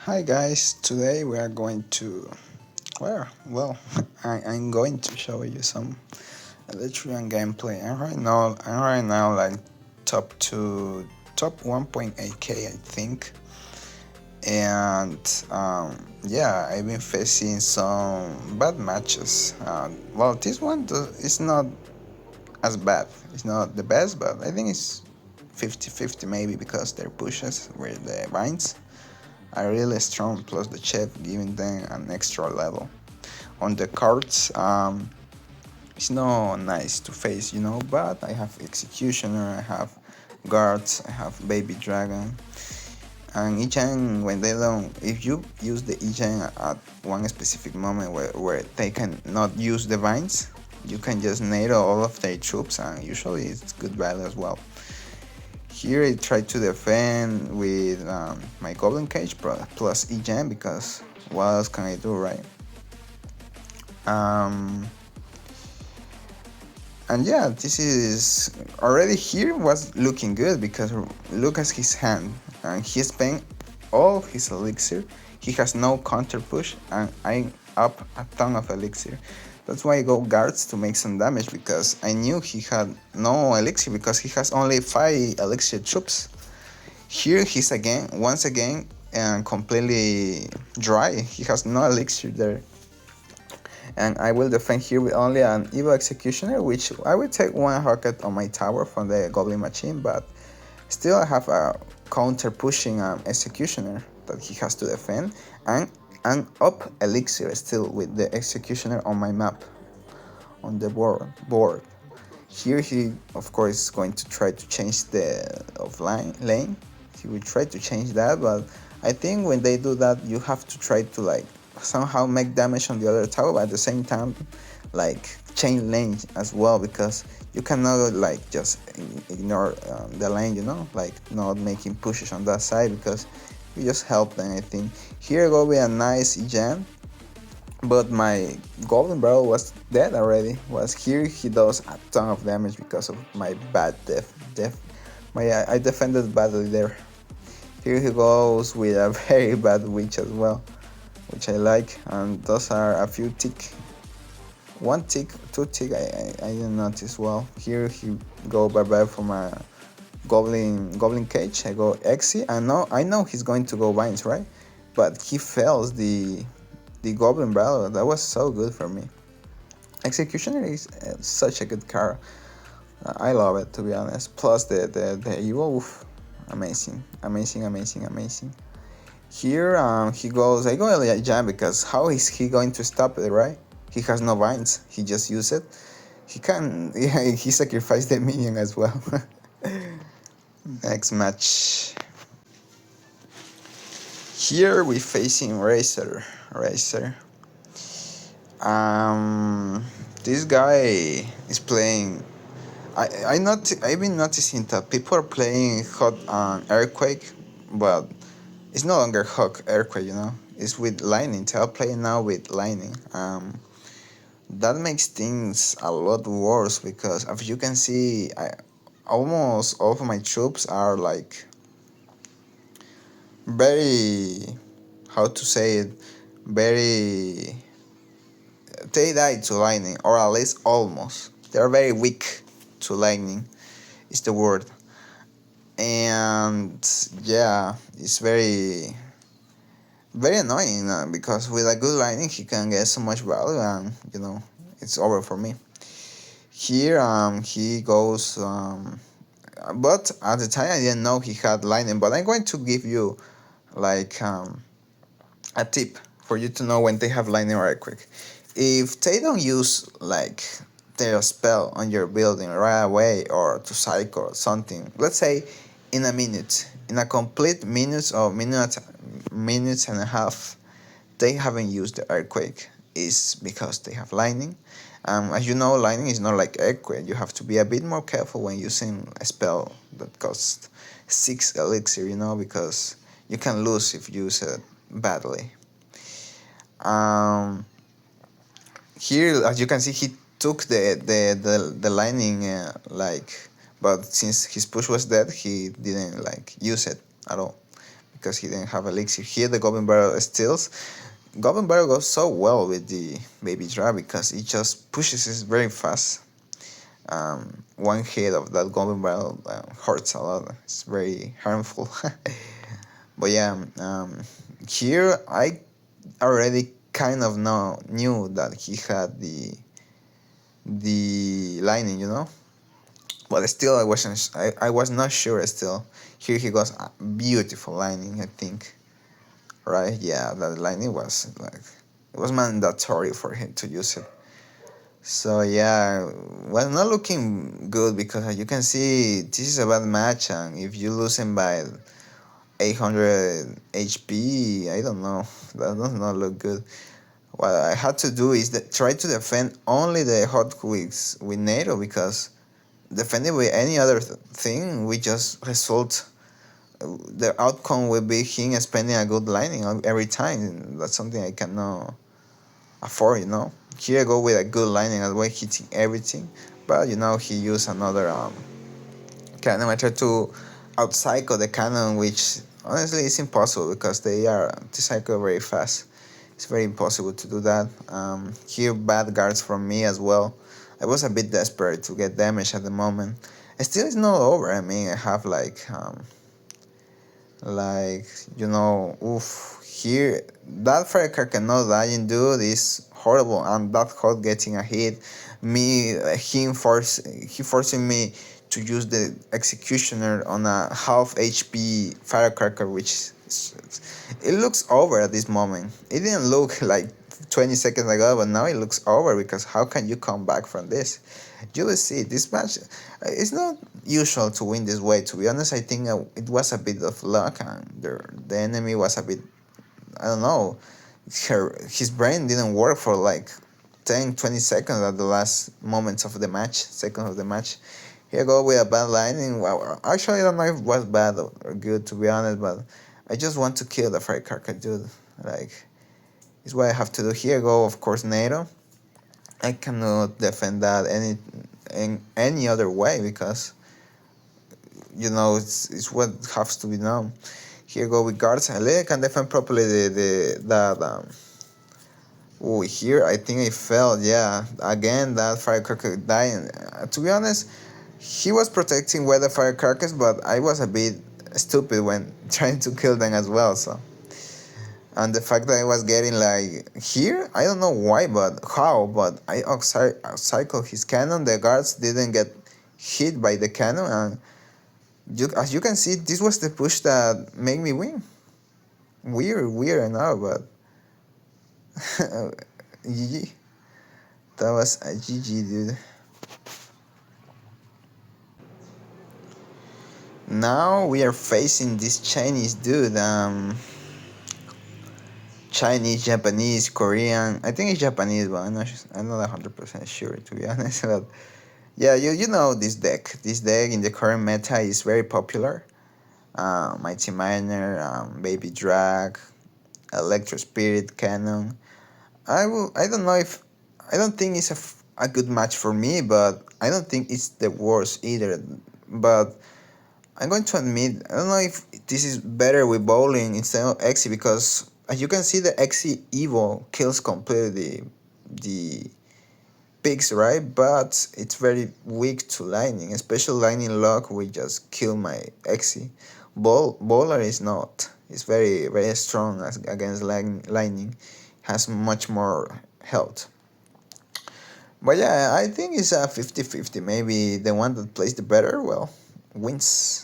Hi guys, today we are going to, I'm going to show you some Electrian gameplay. I'm right now like top 1.8k I think, and yeah, I've been facing some bad matches. This one is not as bad. It's not the best, but I think it's 50-50 maybe because their pushes with the vines are really strong, plus the chef giving them an extra level. On the cards, it's not nice to face, but I have Executioner, I have Guards, I have Baby Dragon. And Ichen, when they don't, if you use the Ichen at one specific moment where they can not use the vines, you can just NATO all of their troops, and usually it's good value as well. Here I try to defend with my Goblin Cage plus E-Gem, because what else can I do, right? And yeah, this is already here was looking good, because look at his hand, and he spent all his elixir. He has no counter push, and I'm up a ton of elixir. That's why I go guards to make some damage, because I knew he had no elixir, because he has only 5 elixir troops. Here he's once again, and completely dry. He has no elixir there. And I will defend here with only an Evil Executioner, which I will take one rocket on my tower from the Goblin Machine, but still I have a counter pushing Executioner that he has to defend, and an up Elixir still with the Executioner on my map, on the board. Here he of course is going to try to change the offline lane. He will try to change that, but I think when they do that, you have to try to like somehow make damage on the other tower, but at the same time like change lane as well, because you cannot like just ignore the lane, like not making pushes on that side, because you just help them. I think here go with a nice gem, but my golden barrel was dead already. Was here he does a ton of damage because of my bad I defended badly there. Here he goes with a very bad witch as well, which I like, and those are a few tick. One tick, two tick, I didn't notice well. Here he go bye-bye from a goblin cage. I go Exy. I know he's going to go vines, right? But he fails the goblin battle. That was so good for me. Executioner is such a good card. I love it, to be honest. Plus the evil, oof, amazing. Here he goes. I go jam, because how is he going to stop it, right? He has no vines. He just use it. He can. Yeah, he sacrificed the minion as well. Next match. Here we facing Razer. This guy is playing. I've been noticing that people are playing hot on Earthquake, but it's no longer hot Earthquake. It's with Lightning. So I'm playing now with Lightning. That makes things a lot worse, because as you can see, almost all of my troops are like very, how to say it, very, they die to lightning, or at least almost. They're very weak to lightning, is the word. And yeah, it's very annoying, because with a good lightning he can get so much value, and it's over for me. Here he goes, but at the time I didn't know he had lightning. But I'm going to give you like a tip for you to know when they have lightning right quick. If they don't use like their spell on your building right away, or to cycle or something, let's say in a complete minutes or minutes and a half, they haven't used the earthquake, is because they have lightning. As you know, lightning is not like earthquake. You have to be a bit more careful when using a spell that costs 6 elixir, because you can lose if you use it badly. Here, as you can see, he took the lightning, but since his push was dead, he didn't like use it at all, because he didn't have elixir. Here the Goblin Barrel steals. Goblin Barrel goes so well with the Baby Drag because it just pushes it very fast. One hit of that Goblin Barrel hurts a lot. It's very harmful. But yeah, here I already kind of knew that he had the lightning, but still I was not sure still. Here he goes, beautiful lightning, I think, right? Yeah, that lightning was like, it was mandatory for him to use it. So yeah, was not looking good because as you can see, this is a bad match, and if you lose him by 800 HP, I don't know, that does not look good. What I had to do is try to defend only the hot quicks with NATO, because defending with any other thing we just result, the outcome will be him spending a good lining every time. That's something I cannot afford, Here I go with a good lining as well, hitting everything, but he used another cannon. I tried to outcycle the cannon, which honestly is impossible because they cycle very fast. It's very impossible to do that. Here bad guards from me as well. I was a bit desperate to get damage at the moment. Still, it's not over. I mean, I have like oof, here that firecracker cannot die, and dude is horrible, and that hot getting a hit, he forcing me to use the executioner on a half HP firecracker, which it looks over at this moment. It didn't look like 20 seconds ago, but now it looks over, because how can you come back from this? You will see this match. It's not usual to win this way. To be honest, I think it was a bit of luck, and the enemy was a bit, I don't know, his brain didn't work for like 10-20 seconds at the last moments of the match, seconds of the match. Here I go with a bad lining. Well, actually, I don't know if it was bad or good, to be honest, but I just want to kill the firecracker, dude. Like, it's what I have to do. Here I go, of course, NATO. I cannot defend that in any other way, because it's what has to be known. Here go with guards. I can defend properly the that oh, here I think I failed. Yeah, again that firecracker dying. To be honest, he was protecting weather firecrackers, but I was a bit stupid when trying to kill them as well. So, and the fact that I was getting like here, I don't know why, but how, but I outcycled his cannon. The guards didn't get hit by the cannon, and as you can see, this was the push that made me win. Weird enough, but GG. That was a GG, dude. Now we are facing this Chinese dude. Chinese, Japanese, Korean. I think it's Japanese, but I'm not 100% sure, to be honest. But yeah, you know this deck. This deck in the current meta is very popular. Mighty Miner, Baby Drag, Electro Spirit, Cannon. I don't know if. I don't think it's a good match for me, but I don't think it's the worst either. But I'm going to admit, I don't know if this is better with bowling instead of Xe, because as you can see, the Xe Evo kills completely the pigs, right? But it's very weak to lightning, especially lightning lock will just kill my Xe. Bowler is not. It's very strong against lightning, has much more health. But yeah, I think it's a 50-50. Maybe the one that plays the better, well, wins.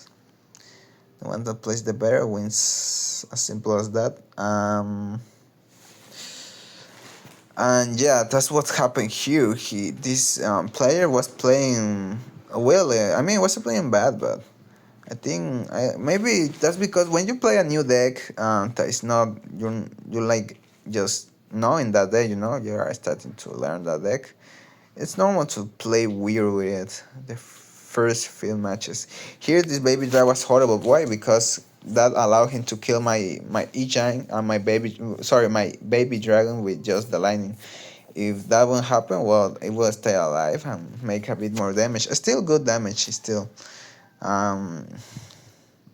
The one that plays the better wins. As simple as that. And yeah, that's what happened here. This player was playing well. I mean, wasn't playing bad, but I think maybe that's because when you play a new deck, that is not you like just knowing that deck. You are starting to learn that deck. It's normal to play weird with it the first few matches. Here, this baby drag was horrible. Why? Because that allowed him to kill my E-Giant and my baby dragon with just the lightning. If that won't happen, well, it will stay alive and make a bit more damage. Still good damage, still. Um,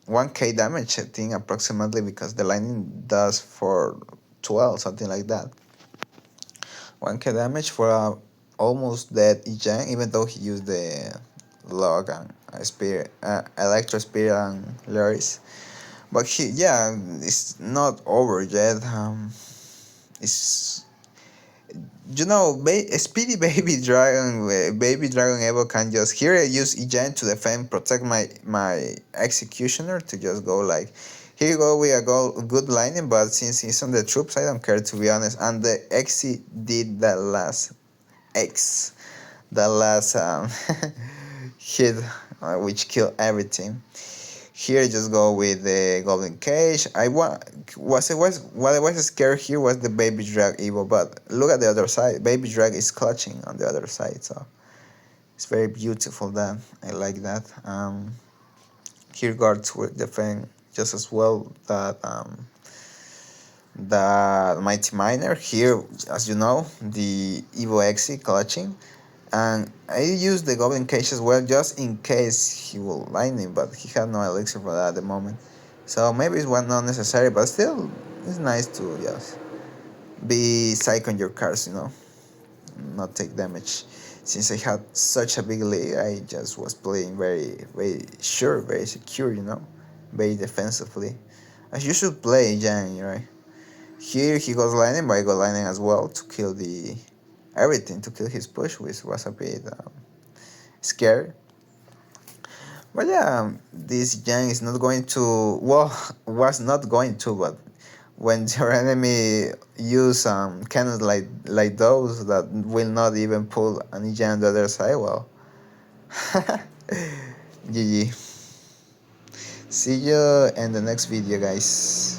1k damage, I think, approximately, because the lightning does for 12, something like that. 1k damage for a almost dead Ijan, even though he used the log and spear, electro spear and Laris. But yeah, it's not over yet. It's Speedy Baby Dragon Evo can just here I use Egen to defend, protect my executioner to just go like, here you go with a good lining, but since he's on the troops, I don't care, to be honest. And the Xe did that last X, that last hit, which killed everything. Here I just go with the golden cage. What I was scared here was the baby drag Evo, but look at the other side. Baby drag is clutching on the other side, so it's very beautiful. That I like that. Here guards will defend just as well that mighty miner. Here, as you know, the Evo Xe clutching. And I use the Goblin Cage as well, just in case he will lightning, but he had no elixir for that at the moment. So maybe it's one not necessary, but still, it's nice to just be psych on your cards, not take damage. Since I had such a big lead, I just was playing very, very sure, very secure, very defensively. As you should play, Jan, right? Here he goes lightning, but I go lightning as well to kill everything, to kill his push, which was a bit scary. But yeah, this Yang is not going to, well, was not going to, but when your enemy use cannons like those that will not even pull an Yang on the other side, well, GG. See you in the next video, guys.